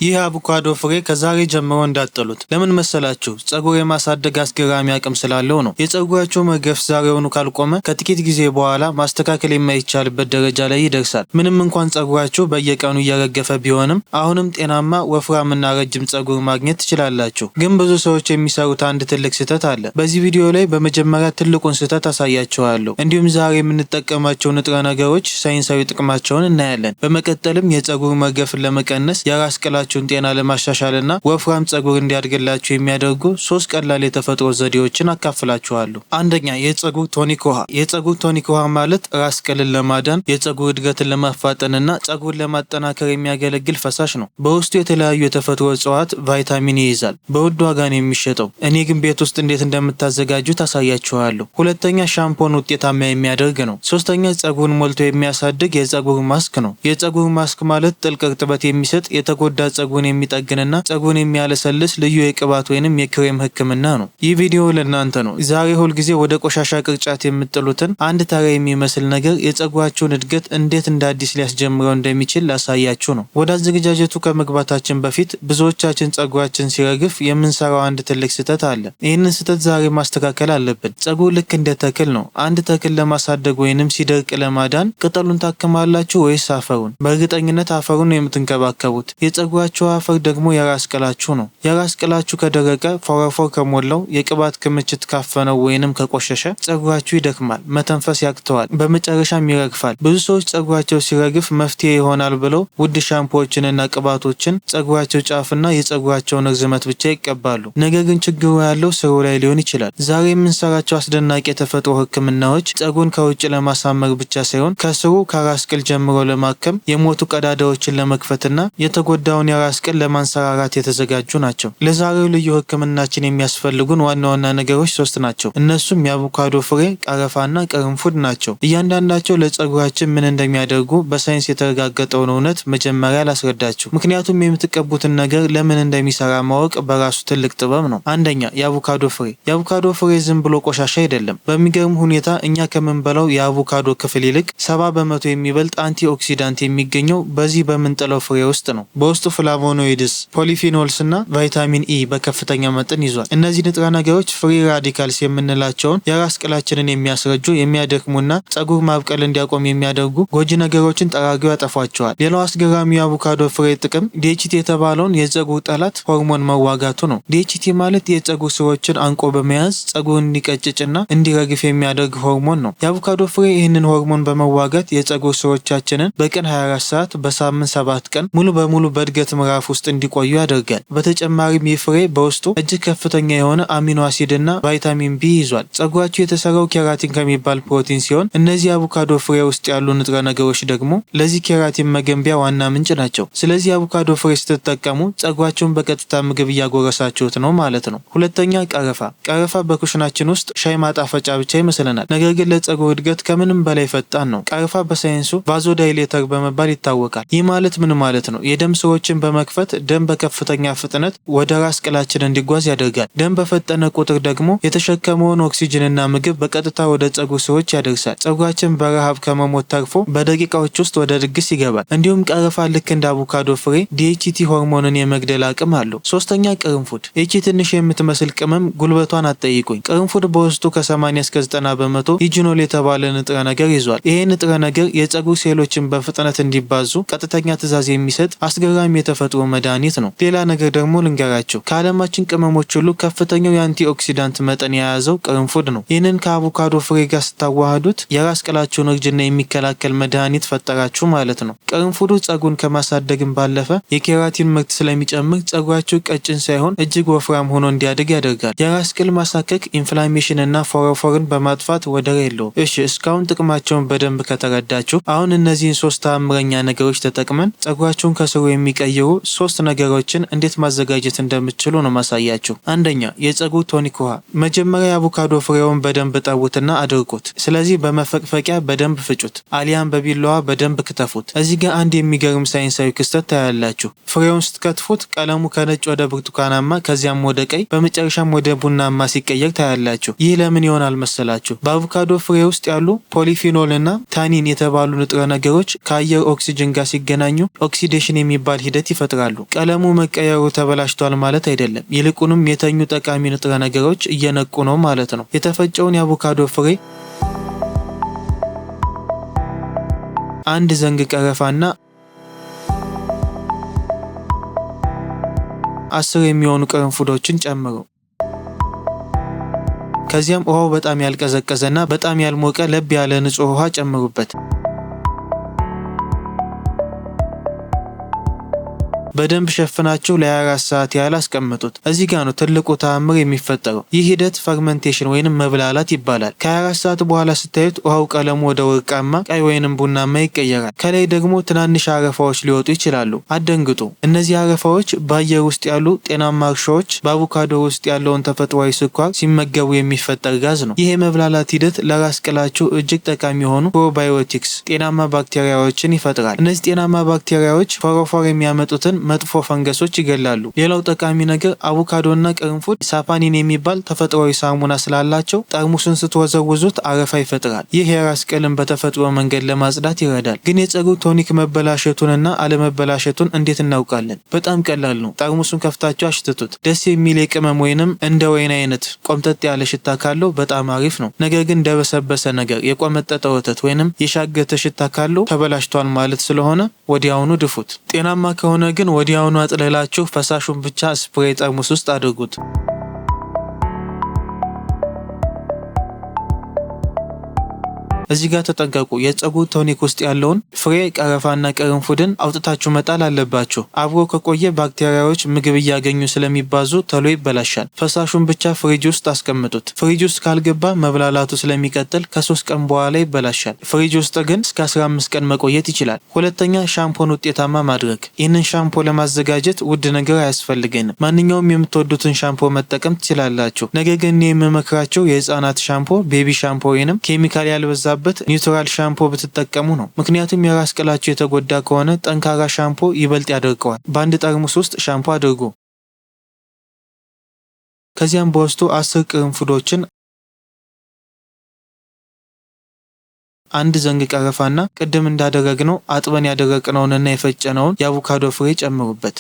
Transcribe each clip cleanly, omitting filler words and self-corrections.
ይህ አቮካዶ ፍሬ ከዛሬ ጀምሮ እንዳትጥሉት። ለምን መሰላችሁ? ጸጉር የማሳደግ አስገራሚ አቅም ስላለው ነው። የጸጉራችሁ መርገፍ ዛሬውኑ ካልቆመ ከጥቂት ጊዜ በኋላ ማስተካከል የማይቻልበት ደረጃ ላይ ይደርሳል። ምንም እንኳን ጸጉራችሁ በየቀኑ እየረገፈ ቢሆንም አሁንም ጤናማ ወፍራምና ረጅም ጸጉር ማግኘት ትችላላችሁ። ግን ብዙ ሰዎች የሚሰሩት አንድ ትልቅ ስህተት አለ። በዚህ ቪዲዮ ላይ በመጀመሪያ ትልቁን ስህተት አሳያችኋለሁ። እንዲሁም ዛሬ የምንጠቀማቸው ንጥረ ነገሮች ሳይንሳዊ ጥቅማቸውን እናያለን። በመቀጠልም የጸጉር መርገፍን ለመቀነስ የራስ ቅላችሁን ጤና ለማሻሻልና ወፍራም ጸጉር እንዲያድግላችሁ የሚያደርጉ 3 ቀላል የተፈጥሮ ዘዴዎችን አካፍላችኋለሁ። አንደኛ፣ የጸጉር ቶኒክ ውሃ። የጸጉር ቶኒክ ውሃ ማለት ራስ ቅልን ለማዳን የጸጉር እድገትን ለማፋጠንና ጸጉርን ለማጠናከር የሚያገለግል ፈሳሽ ነው። በውስጡ የተለያዩ የተፈጥሮ እጽዋት ቫይታሚን ይይዛል። በውድ ዋጋ ነው የሚሸጠው። እኔ ግን ቤት ውስጥ እንዴት እንደምታዘጋጁ ታሳያችኋለሁ። ሁለተኛ፣ ሻምፖን ውጤታማ የሚያደርግ ነው። ሶስተኛ፣ ጸጉርን ሞልቶ የሚያሳድግ የጸጉር ማስክ ነው። የጸጉር ማስክ ማለት ጥልቅ እርጥበት የሚሰጥ የተጎዳ ጸጉርን የሚጠግንና ጸጉርን የሚያለሰልስ ልዩ የቅባት ወይንም የክሬም ህክምና ነው። ይህ ቪዲዮ ለእናንተ ነው። ዛሬ ሁልጊዜ ወደ ቆሻሻ ቅርጫት የምጥሉትን አንድ ተራ የሚመስል ነገር የጸጉራችሁን እድገት እንዴት እንደ አዲስ ሊያስጀምረው እንደሚችል ላሳያችሁ ነው። ወደ አዘገጃጀቱ ከመግባታችን በፊት ብዙዎቻችን ጸጉራችን ሲረግፍ የምንሰራው አንድ ትልቅ ስህተት አለ። ይህንን ስህተት ዛሬ ማስተካከል አለብን። ጸጉር ልክ እንደ ተክል ነው። አንድ ተክል ለማሳደግ ወይንም ሲደርቅ ለማዳን ቅጠሉን ታክማላችሁ ወይስ አፈሩን? በእርግጠኝነት አፈሩን ነው የምትንከባከቡት። የጸጉራችሁ አፈር ደግሞ የራስ ቅላችሁ ነው። የራስ ቅላችሁ ከደረቀ፣ ፎረፎር ከሞላው፣ የቅባት ክምችት ካፈነው ወይንም ከቆሸሸ ጸጉራችሁ ይደክማል፣ መተንፈስ ያቅተዋል፣ በመጨረሻም ይረግፋል። ብዙ ሰዎች ጸጉራቸው ሲረግፍ መፍትሄ ይሆናል ብለው ውድ ሻምፖዎችንና ቅባቶችን ጸጉራቸው ጫፍና የጸጉራቸውን ርዝመት ብቻ ይቀባሉ። ነገር ግን ችግሩ ያለው ስሩ ላይ ሊሆን ይችላል። ዛሬ የምንሰራቸው አስደናቂ የተፈጥሮ ህክምናዎች ጸጉርን ከውጭ ለማሳመር ብቻ ሳይሆን ከስሩ ከራስ ቅል ጀምሮ ለማከም፣ የሞቱ ቀዳዳዎችን ለመክፈትና የተጎዳውን የራስ ቅል ለማንሰራራት የተዘጋጁ ናቸው። ለዛሬው ልዩ ህክምናችን የሚያስፈልጉን ዋና ዋና ነገሮች 3 ናቸው። እነሱም የአቮካዶ ፍሬ፣ ቀረፋና ቅርንፉድ ናቸው። እያንዳንዳቸው ለጸጉራችን ምን እንደሚያደርጉ በሳይንስ የተረጋገጠውን እውነት መጀመሪያ ላስረዳችሁ። ምክንያቱም የምትቀቡትን ነገር ለምን እንደሚሰራ ማወቅ በራሱ ትልቅ ጥበብ ነው። አንደኛ፣ የአቮካዶ ፍሬ። የአቮካዶ ፍሬ ዝም ብሎ ቆሻሻ አይደለም። በሚገርም ሁኔታ እኛ ከምንበላው የአቮካዶ ክፍል ይልቅ 70 በመቶ የሚበልጥ አንቲ ኦክሲዳንት የሚገኘው በዚህ በምንጥለው ፍሬ ውስጥ ነው። በውስጡ ፍላቮኖይድስ፣ ፖሊፊኖልስ እና ቫይታሚን ኢ በከፍተኛ መጠን ይዟል። እነዚህ ንጥረ ነገሮች ፍሪ ራዲካልስ የምንላቸውን የራስ ቅላችንን የሚያስረጁ፣ የሚያደክሙና ጸጉር ማብቀል እንዲያቆም የሚያደርጉ ጎጂ ነገሮችን ጠራርገው ያጠፏቸዋል። ሌላው አስገራሚው የአቮካዶ ፍሬ ጥቅም ዲኤችቲ የተባለውን የጸጉር ጠላት ሆርሞን መዋጋቱ ነው። ዲኤችቲ ማለት የጸጉር ስሮችን አንቆ በመያዝ ጸጉር እንዲቀጭጭና እንዲረግፍ የሚያደርግ ሆርሞን ነው። የአቮካዶ ፍሬ ይህንን ሆርሞን በመዋጋት የጸጉር ስሮቻችንን በቀን 24 ሰዓት በሳምንት 7 ቀን ሙሉ በሙሉ በእድገት ምዕራፍ ውስጥ እንዲቆዩ ያደርጋል። በተጨማሪም ይህ ፍሬ በውስጡ እጅግ ከፍተኛ የሆነ አሚኖ አሲድ እና ቫይታሚን ቢ ይዟል። ጸጉራችሁ የተሰራው ኬራቲን ከሚባል ፕሮቲን ሲሆን እነዚህ አቮካዶ ፍሬ ውስጥ ያሉ ንጥረ ነገሮች ደግሞ ለዚህ ኬራቲን መገንቢያ ዋና ምንጭ ናቸው። ስለዚህ አቮካዶ ፍሬ ስትጠቀሙ ጸጉራችሁን በቀጥታ ምግብ እያጎረሳችሁት ነው ማለት ነው። ሁለተኛ፣ ቀረፋ። ቀረፋ በኩሽናችን ውስጥ ሻይ ማጣፈጫ ብቻ ይመስለናል። ነገር ግን ለጸጉር እድገት ከምንም በላይ ፈጣን ነው። ቀረፋ በሳይንሱ ቫዞዳይሌተር በመባል ይታወቃል። ይህ ማለት ምን ማለት ነው? የደም ስሮችን በመክፈት ደም በከፍተኛ ፍጥነት ወደ ራስ ቅላችን እንዲጓዝ ያደርጋል። ደም በፈጠነ ቁጥር ደግሞ የተሸከመውን ኦክሲጅንና ምግብ በቀጥታ ወደ ጸጉር ስሮች ያደርሳል። ጸጉራችን በረሃብ ከመሞት ተርፎ በደቂቃዎች ውስጥ ወደ ድግስ ይገባል። እንዲሁም ቀረፋ ልክ እንደ አቮካዶ ፍሬ ዲኤችቲ ሆርሞንን የመግደል አቅም አለው። ሶስተኛ፣ ቅርንፉድ። ይቺ ትንሽ የምትመስል ቅመም ጉልበቷን አትጠይቁኝ። ቅርንፉድ በውስጡ ከ80 እስከ 90 በመቶ ኢጂኖል የተባለ ንጥረ ነገር ይዟል። ይሄ ንጥረ ነገር የጸጉር ሴሎችን በፍጥነት እንዲባዙ ቀጥተኛ ትዕዛዝ የሚሰጥ አስገራሚ የተፈጥሮ መድኃኒት ነው። ሌላ ነገር ደግሞ ልንገራቸው። ከዓለማችን ቅመሞች ሁሉ ከፍተኛው የአንቲ ኦክሲዳንት መጠን የያዘው ቅርንፉድ ነው። ይህንን ከአቮካዶ ፍሬ ጋር ስታዋህዱት የራስ ቅላችሁን እርጅና የሚከላከል መድኃኒት ፈጠራችሁ ማለት ነው። ቅርንፉዱ ጸጉርን ከማሳደግም ባለፈ የኬራቲን ምርት ስለሚጨምር ጸጉራችሁ ቀጭን ሳይሆን እጅግ ወፍራም ሆኖ እንዲያድግ ያደርጋል። የራስ ቅል ማሳከክ፣ ኢንፍላሜሽን እና ፎረፎርን በማጥፋት ወደር የለውም። እሺ፣ እስካሁን ጥቅማቸውን በደንብ ከተረዳችሁ አሁን እነዚህን 3 ተአምረኛ ነገሮች ተጠቅመን ጸጉራችሁን ከስሩ የሚቀይሩ 3 ነገሮችን እንዴት ማዘጋጀት እንደምትችሉ ነው ማሳያችሁ። አንደኛ፣ የጸጉር ቶኒክ ውሃ። መጀመሪያ የአቮካዶ ፍሬውን በደንብ ጠቡትና አድርቁት። ስለዚህ በመፈቅፈቂያ በደንብ ፍጩት፣ አሊያም በቢላዋ በደንብ ክትፉት። እዚህ ጋር አንድ የሚገርም ሳይንሳዊ ክስተት ታያላችሁ። ፍሬውን ስትከትፉት ቀለሙ ከነጭ ወደ ብርቱካናማ ከዚያም ወደ ቀይ በመጨረሻም ወደ ቡናማ ሲቀየር ታያላችሁ። ይህ ለምን ይሆናል መሰላችሁ? በአቮካዶ ፍሬ ውስጥ ያሉ ፖሊፊኖል እና ታኒን የተባሉ ንጥረ ነገሮች ከአየር ኦክሲጅን ጋር ሲገናኙ ኦክሲዴሽን የሚባል ሂደት ይፈጥራሉ። ቀለሙ መቀየሩ ተበላሽቷል ማለት አይደለም። ይልቁንም የተኙ ጠቃሚ ንጥረ ነገሮች እየነቁ ነው ማለት ነው። የተፈጨውን የአቮካዶ ፍሬ፣ አንድ ዘንግ ቀረፋና 10 የሚሆኑ ቅርንፉዶችን ጨምሩ። ከዚያም ውሃው በጣም ያልቀዘቀዘና በጣም ያልሞቀ ለብ ያለ ንጹህ ውሃ ጨምሩበት። በደንብ ሸፍናችሁ ለ24 ሰዓት ያህል አስቀምጡት። እዚህ ጋር ነው ትልቁ ተአምር የሚፈጠረው። ይህ ሂደት ፈርመንቴሽን ወይንም መብላላት ይባላል። ከ24 ሰዓት በኋላ ስታዩት ውሃው ቀለሙ ወደ ወርቃማ፣ ቀይ ወይንም ቡናማ ይቀየራል። ከላይ ደግሞ ትናንሽ አረፋዎች ሊወጡ ይችላሉ። አትደንግጡ። እነዚህ አረፋዎች በአየር ውስጥ ያሉ ጤናማ እርሾዎች በአቮካዶ ውስጥ ያለውን ተፈጥሯዊ ስኳር ሲመገቡ የሚፈጠር ጋዝ ነው። ይህ የመብላላት ሂደት ለራስ ቅላችሁ እጅግ ጠቃሚ የሆኑ ፕሮባዮቲክስ ጤናማ ባክቴሪያዎችን ይፈጥራል። እነዚህ ጤናማ ባክቴሪያዎች ፎሮፎር የሚያመጡትን መጥፎ ፈንገሶች ይገላሉ። ሌላው ጠቃሚ ነገር አቮካዶና ቅርንፉድ ሳፓኒን የሚባል ተፈጥሯዊ ሳሙና ስላላቸው ጠርሙስን ስትወዘውዙት አረፋ ይፈጥራል። ይህ የራስ ቅልን በተፈጥሮ መንገድ ለማጽዳት ይረዳል። ግን የፀጉር ቶኒክ መበላሸቱንና አለመበላሸቱን እንዴት እናውቃለን? በጣም ቀላል ነው። ጠርሙሱን ከፍታችሁ አሽትቱት። ደስ የሚል የቅመም ወይንም እንደ ወይን አይነት ቆምጠጥ ያለ ሽታ ካለው በጣም አሪፍ ነው። ነገር ግን እንደበሰበሰ ነገር፣ የቆመጠጠ ወተት ወይንም የሻገተ ሽታ ካለው ተበላሽቷል ማለት ስለሆነ ወዲያውኑ ድፉት። ጤናማ ከሆነ ግን ወዲያውኑ አጥለላችሁ ፈሳሹን ብቻ ስፕሬይ ጠርሙስ ውስጥ አድርጉት። እዚህ ጋር ተጠንቀቁ። የፀጉር ቶኒክ ውስጥ ያለውን ፍሬ ቀረፋና ቅርንፉድን አውጥታችሁ መጣል አለባችሁ። አብሮ ከቆየ ባክቴሪያዎች ምግብ እያገኙ ስለሚባዙ ቶሎ ይበላሻል። ፈሳሹን ብቻ ፍሪጅ ውስጥ አስቀምጡት። ፍሪጅ ውስጥ ካልገባ መብላላቱ ስለሚቀጥል ከ3 ቀን በኋላ ይበላሻል። ፍሪጅ ውስጥ ግን እስከ 15 ቀን መቆየት ይችላል። ሁለተኛ፣ ሻምፖን ውጤታማ ማድረግ። ይህንን ሻምፖ ለማዘጋጀት ውድ ነገር አያስፈልገንም። ማንኛውም የምትወዱትን ሻምፖ መጠቀም ትችላላችሁ። ነገር ግን እኔ የምመክራቸው የህፃናት ሻምፖ፣ ቤቢ ሻምፖ ወይንም ኬሚካል ያልበዛ ኒውትራል ሻምፖ ብትጠቀሙ ነው። ምክንያቱም የራስ ቅላችሁ የተጎዳ ከሆነ ጠንካራ ሻምፖ ይበልጥ ያደርገዋል። በአንድ ጠርሙስ ውስጥ ሻምፖ አድርጉ። ከዚያም በውስጡ 10 ቅርንፉዶችን፣ አንድ ዘንግ ቀረፋና ቅድም እንዳደረግነው አጥበን ያደረቅነውንና የፈጨነውን የአቮካዶ ፍሬ ጨምሩበት።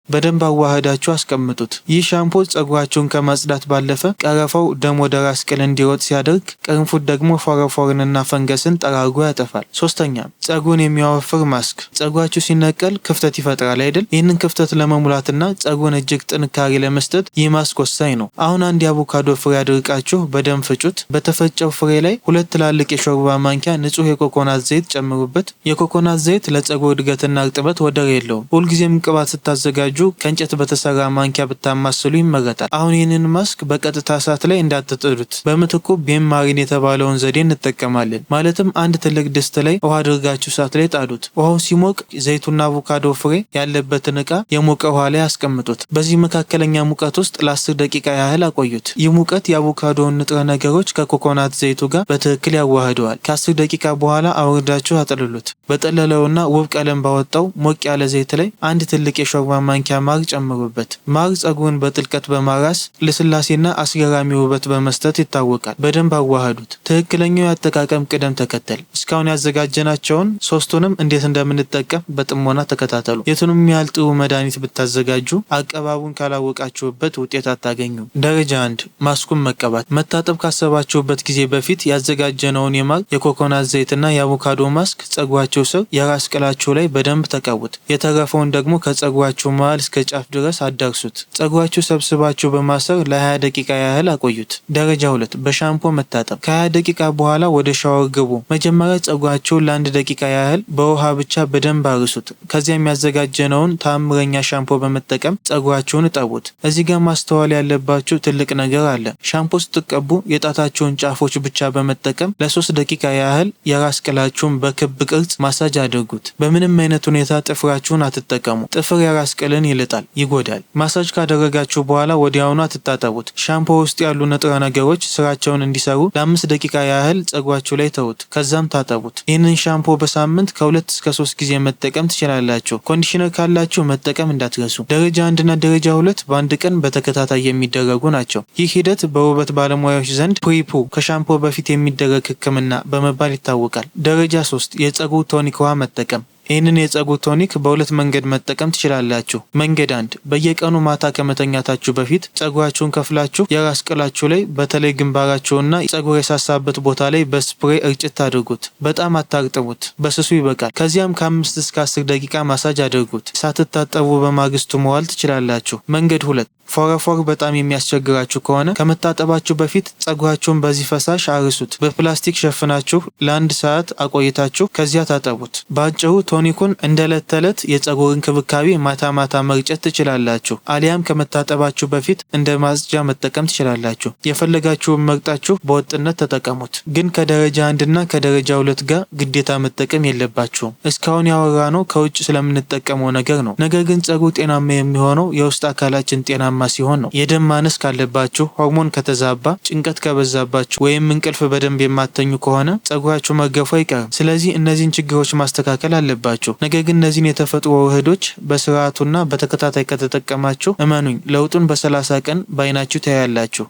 በደንብ አዋህዳችሁ አስቀምጡት። ይህ ሻምፖ ፀጉራችሁን ከማጽዳት ባለፈ ቀረፋው ደም ወደ ራስ ቅል እንዲወጥ ሲያደርግ፣ ቅርንፉድ ደግሞ ፎሮፎርንና ፈንገስን ጠራርጎ ያጠፋል። ሶስተኛ፣ ፀጉርን የሚያወፍር ማስክ። ፀጉራችሁ ሲነቀል ክፍተት ይፈጥራል አይደል? ይህንን ክፍተት ለመሙላትና ፀጉርን እጅግ ጥንካሬ ለመስጠት ይህ ማስክ ወሳኝ ነው። አሁን አንድ የአቮካዶ ፍሬ አድርቃችሁ በደንብ ፍጩት። በተፈጨው ፍሬ ላይ 2 ትላልቅ የሾርባ ማንኪያ ንጹህ የኮኮናት ዘይት ጨምሩበት። የኮኮናት ዘይት ለፀጉር እድገትና እርጥበት ወደር የለውም። ሁልጊዜም ቅባት ስታዘጋጁ ከእንጨት በተሰራ ማንኪያ ብታማስሉ ይመረጣል። አሁን ይህንን ማስክ በቀጥታ እሳት ላይ እንዳትጥዱት። በምትኩ ቤም ማሪን የተባለውን ዘዴ እንጠቀማለን። ማለትም አንድ ትልቅ ድስት ላይ ውሃ አድርጋችሁ እሳት ላይ ጣዱት። ውሃው ሲሞቅ ዘይቱና አቮካዶ ፍሬ ያለበትን እቃ የሞቀ ውሃ ላይ አስቀምጡት። በዚህ መካከለኛ ሙቀት ውስጥ ለ10 ደቂቃ ያህል አቆዩት። ይህ ሙቀት የአቮካዶውን ንጥረ ነገሮች ከኮኮናት ዘይቱ ጋር በትክክል ያዋህደዋል። ከ10 ደቂቃ በኋላ አውርዳችሁ አጥልሉት። በጠለለውና ውብ ቀለም ባወጣው ሞቅ ያለ ዘይት ላይ አንድ ትልቅ የሾርባ ማንኪያ ማር ጨምሩበት። ማር ፀጉርን በጥልቀት በማራስ ልስላሴና አስገራሚ ውበት በመስጠት ይታወቃል። በደንብ አዋህዱት። ትክክለኛው የአጠቃቀም ቅደም ተከተል። እስካሁን ያዘጋጀናቸውን ሶስቱንም እንዴት እንደምንጠቀም በጥሞና ተከታተሉ። የቱንም ያህል ጥሩ መድኃኒት ብታዘጋጁ አቀባቡን ካላወቃችሁበት ውጤት አታገኙም። ደረጃ 1 ማስኩን መቀባት። መታጠብ ካሰባችሁበት ጊዜ በፊት ያዘጋጀነውን የማር የኮኮናት ዘይትና የአቮካዶ ማስክ ፀጉራችሁ ስር የራስ ቅላችሁ ላይ በደንብ ተቀቡት። የተረፈውን ደግሞ ከፀጉራችሁ መሃል እስከ ጫፍ ድረስ አዳርሱት። ፀጉራችሁ ሰብስባችሁ በማሰር ለ20 ደቂቃ ያህል አቆዩት። ደረጃ 2 በሻምፖ መታጠብ። ከ20 ደቂቃ በኋላ ወደ ሻወር ግቡ። መጀመሪያ ፀጉራችሁን ለ1 ደቂቃ ያህል በውሃ ብቻ በደንብ አርሱት። ከዚያም ያዘጋጀነውን ተአምረኛ ሻምፖ በመጠቀም ፀጉራችሁን እጠቡት። እዚህ ጋር ማስተዋል ያለባችሁ ትልቅ ነገር አለ። ሻምፖ ስትቀቡ የጣታችሁን ጫፎች ብቻ በመጠቀም ለ3 ደቂቃ ያህል የራስ ቅላችሁን በክብ ቅርጽ ማሳጅ አድርጉት። በምንም አይነት ሁኔታ ጥፍራችሁን አትጠቀሙ። ጥፍር የራስ ቅልን ይልጣል፣ ይጎዳል። ማሳጅ ካደረጋችሁ በኋላ ወዲያውኑ አትታጠቡት። ሻምፖ ውስጥ ያሉ ንጥረ ነገሮች ስራቸውን እንዲሰሩ ለ5 ደቂቃ ያህል ፀጉራችሁ ላይ ተውት። ከዛም ታጠቡት። ይህንን ሻምፖ በሳምንት ከ2 እስከ 3 ጊዜ መጠቀም ትችላላችሁ። ኮንዲሽነር ካላችሁ መጠቀም እንዳትረሱ። ደረጃ 1 እና ደረጃ 2 በአንድ ቀን በተከታታይ የሚደረጉ ናቸው። ይህ ሂደት በውበት ባለሙያዎች ዘንድ ፕሪፑ ከሻምፖ በፊት የሚደረግ ሕክምና በመባል ይታወቃል። ደረጃ 3 የፀጉር ቶኒክ ውሃ መጠቀም። ይህንን የፀጉር ቶኒክ በሁለት መንገድ መጠቀም ትችላላችሁ። መንገድ 1 በየቀኑ ማታ ከመተኛታችሁ በፊት ፀጉራችሁን ከፍላችሁ የራስ ቅላችሁ ላይ በተለይ ግንባራችሁና ፀጉር የሳሳበት ቦታ ላይ በስፕሬይ እርጭት አድርጉት። በጣም አታርጥቡት፣ በስሱ ይበቃል። ከዚያም ከ5 እስከ 10 ደቂቃ ማሳጅ አድርጉት። ሳትታጠቡ በማግስቱ መዋል ትችላላችሁ። መንገድ 2 ፎረፎር በጣም የሚያስቸግራችሁ ከሆነ ከመታጠባችሁ በፊት ፀጉራችሁን በዚህ ፈሳሽ አርሱት። በፕላስቲክ ሸፍናችሁ ለ1 ሰዓት አቆይታችሁ ከዚያ ታጠቡት። በአጭሩ ቶኒኩን እንደ ዕለት ተዕለት የፀጉር እንክብካቤ ማታ ማታ መርጨት ትችላላችሁ። አሊያም ከመታጠባችሁ በፊት እንደ ማጽጃ መጠቀም ትችላላችሁ። የፈለጋችሁን መርጣችሁ በወጥነት ተጠቀሙት። ግን ከደረጃ 1 እና ከደረጃ 2 ጋር ግዴታ መጠቀም የለባችሁም። እስካሁን ያወራነው ከውጭ ስለምንጠቀመው ነገር ነው። ነገር ግን ፀጉር ጤናማ የሚሆነው የውስጥ አካላችን ጤናማ ሲሆን ነው። የደም ማነስ ካለባችሁ፣ ሆርሞን ከተዛባ፣ ጭንቀት ከበዛባችሁ ወይም እንቅልፍ በደንብ የማተኙ ከሆነ ፀጉራችሁ መርገፉ አይቀርም። ስለዚህ እነዚህን ችግሮች ማስተካከል አለባችሁ። ነገር ግን እነዚህን የተፈጥሮ ውህዶች በስርዓቱና በተከታታይ ከተጠቀማችሁ እመኑኝ ለውጡን በ30 ቀን በአይናችሁ ታያላችሁ።